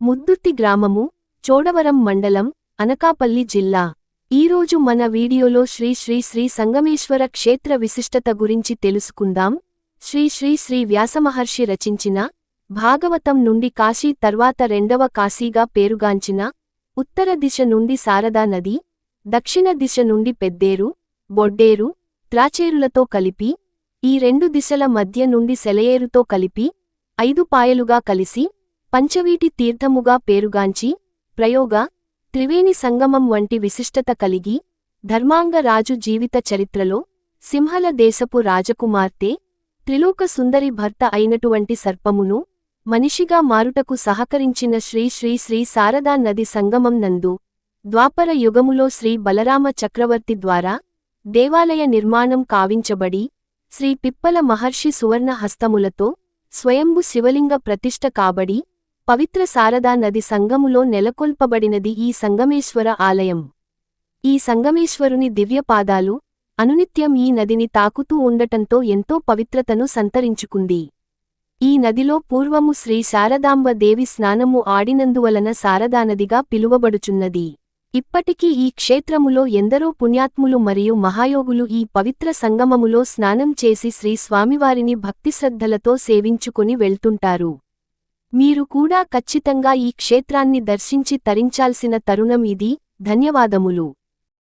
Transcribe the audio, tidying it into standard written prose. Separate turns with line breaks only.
ముద్దుర్తి గ్రామము, చోడవరం మండలం, అనకాపల్లి జిల్లా. ఈరోజు మన వీడియోలో శ్రీ శ్రీ శ్రీ సంగమేశ్వర క్షేత్ర విశిష్టత గురించి తెలుసుకుందాం. శ్రీ శ్రీ శ్రీ వ్యాసమహర్షి రచించిన భాగవతం నుండి కాశీ తర్వాత రెండవ కాశీగా పేరుగాంచిన, ఉత్తర దిశ నుండి శారదా నది, దక్షిణ దిశ నుండి పెద్దేరు, బొడ్డేరు, త్రాచేరులతో కలిపి, ఈ రెండు దిశల మధ్య నుండి సెలయేరుతో కలిపి, 5 పాయలుగా కలిసి, పంచవీటి తీర్థముగా పేరుగాంచి, ప్రయోగ, త్రివేణి సంగమం వంటి విశిష్టత కలిగి, ధర్మాంగ రాజు జీవిత చరిత్రలో, సింహల దేశపు రాజకుమార్తె, త్రిలోక సుందరి భర్త అయినటువంటి సర్పమును, మనిషిగా మారుటకు సహకరించిన శ్రీ శ్రీ శ్రీ శారదా నది సంగమం నందు, ద్వాపర యుగములో శ్రీ బలరామ చక్రవర్తి ద్వారా, దేవాలయ నిర్మాణం కావించబడి, శ్రీ పిప్పల మహర్షి సువర్ణ హస్తములతో, స్వయంభు శివలింగ ప్రతిష్ఠ కాబడి, పవిత్ర శారదా నది సంగములో నెలకొల్పబడినది ఈ సంగమేశ్వర ఆలయం. ఈ సంగమేశ్వరుని దివ్యపాదాలు, అనునిత్యం ఈ నదిని తాకుతూ ఉండటంతో ఎంతో పవిత్రతను సంతరించుకుంది. ఈ నదిలో పూర్వము శ్రీ శారదాంబ దేవి స్నానము ఆడినందువలన శారదానదిగా పిలువబడుచున్నది. ఇప్పటికీ ఈ క్షేత్రములో ఎందరో పుణ్యాత్ములు మరియు మహాయోగులు ఈ పవిత్ర సంగమములో స్నానం చేసి శ్రీ స్వామివారిని భక్తిశ్రద్ధలతో సేవించుకొని వెళ్తుంటారు. మీరు కూడా ఖచ్చితంగా ఈ క్షేత్రాన్ని దర్శించి తరించాల్సిన తరుణం ఇది. ధన్యవాదములు.